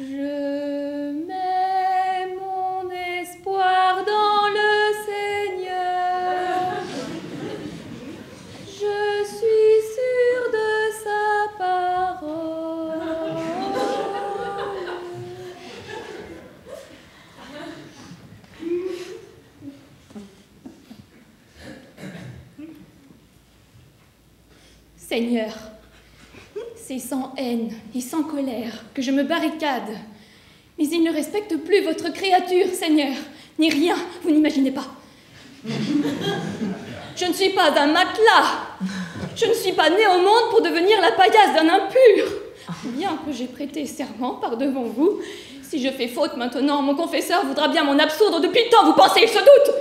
Je mets mon espoir dans le Seigneur. Je suis sûre de sa parole. Seigneur, c'est sans haine et sans colère que je me barricade. Mais il ne respecte plus votre créature, Seigneur, ni rien, vous n'imaginez pas. Je ne suis pas un matelas. Je ne suis pas née au monde pour devenir la paillasse d'un impur. Bien que j'ai prêté serment par devant vous, si je fais faute maintenant, mon confesseur voudra bien m'en absoudre depuis le temps, vous pensez, il se doute.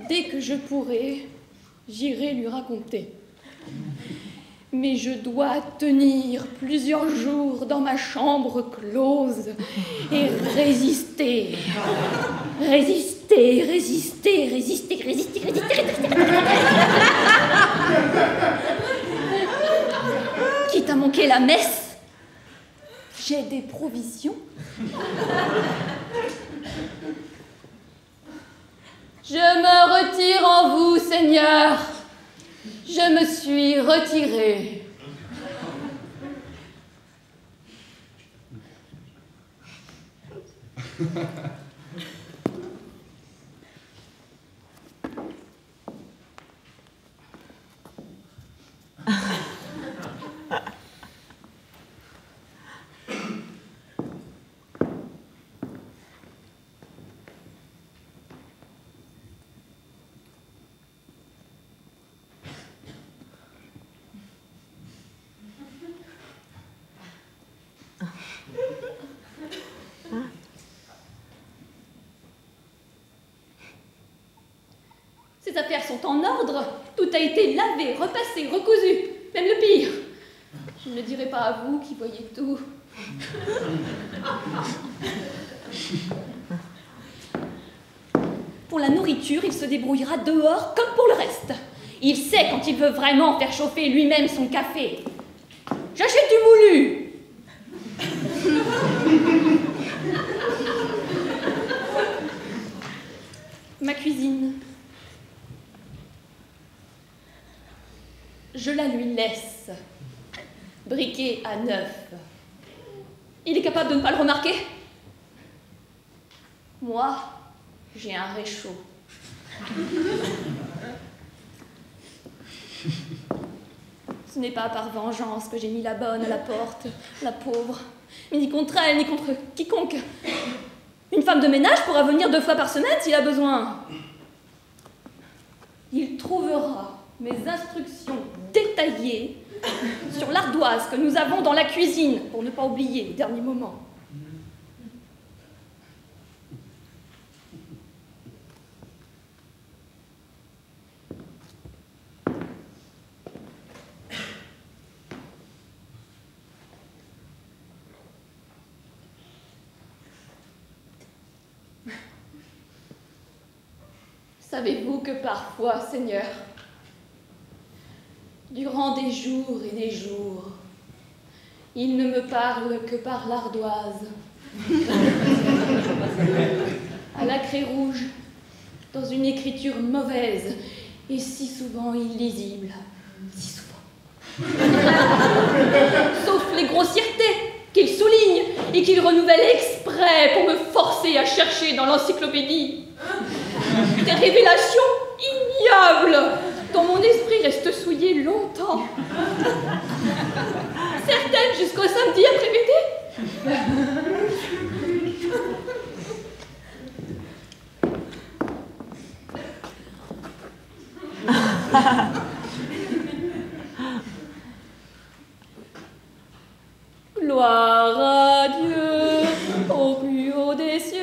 Dès que je pourrai, j'irai lui raconter. Mais je dois tenir plusieurs jours dans ma chambre close et résister. Résister, résister, résister, résister, résister, résister. Quitte à manquer la messe, j'ai des provisions. Je me retire en vous, Seigneur. Je me suis retirée. Ces affaires sont en ordre. Tout a été lavé, repassé, recousu. Même le pire. Je ne le dirai pas à vous qui voyez tout. Pour la nourriture, il se débrouillera dehors comme pour le reste. Il sait quand il veut vraiment faire chauffer lui-même son café. J'achète du moulu. Ma cuisine. Je la lui laisse, briquée à neuf. Il est capable de ne pas le remarquer. Moi, J'ai un réchaud. Ce n'est pas par vengeance que j'ai mis la bonne à la porte, la pauvre, mais ni contre elle, ni contre quiconque. Une femme de ménage pourra venir 2 fois par semaine s'il a besoin. Il trouvera mes instructions détaillées sur l'ardoise que nous avons dans la cuisine, pour ne pas oublier au dernier moment. Savez-vous que parfois, Seigneur, durant des jours et des jours, il ne me parle que par l'ardoise, à la craie rouge, dans une écriture mauvaise et si souvent illisible, si souvent. Sauf les grossièretés qu'il souligne et qu'il renouvelle exprès pour me forcer à chercher dans l'encyclopédie. Des révélations ignobles dont mon esprit reste souillé longtemps. Certaines jusqu'au samedi après-midi. Gloire à Dieu, au plus haut des cieux,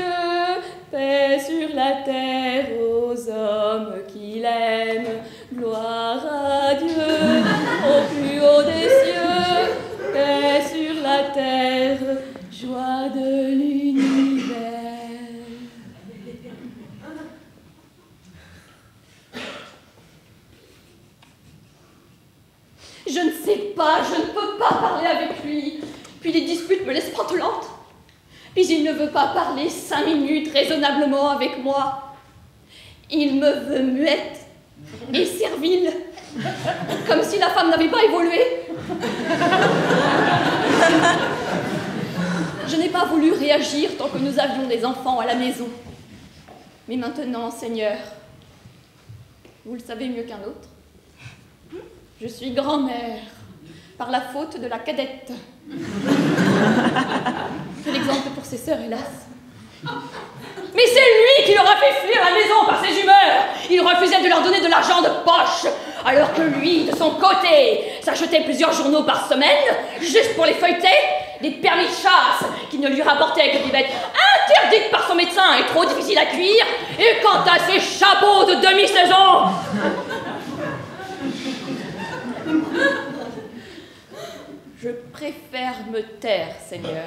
paix sur la terre aux hommes qu'il aime. Gloire à Dieu, au plus haut des cieux, paix sur la terre, joie de l'univers. Je ne sais pas, je ne peux pas parler avec lui. Puis les disputes me laissent pantelante. Puis il ne veut pas parler 5 minutes raisonnablement avec moi. Il me veut muette et servile, comme si la femme n'avait pas évolué. Je n'ai pas voulu réagir tant que nous avions des enfants à la maison. Mais maintenant, Seigneur, vous le savez mieux qu'un autre, je suis grand-mère par la faute de la cadette. Quel exemple pour ses sœurs, hélas. Mais c'est lui qui leur a fait fuir la maison par ses humeurs. Il refusait de leur donner de l'argent de poche, alors que lui, de son côté, s'achetait plusieurs journaux par semaine, juste pour les feuilleter, des permis de chasse qui ne lui rapportaient que des bêtes interdites par son médecin et trop difficiles à cuire, et quant à ses chapeaux de demi-saison. Je préfère me taire, Seigneur.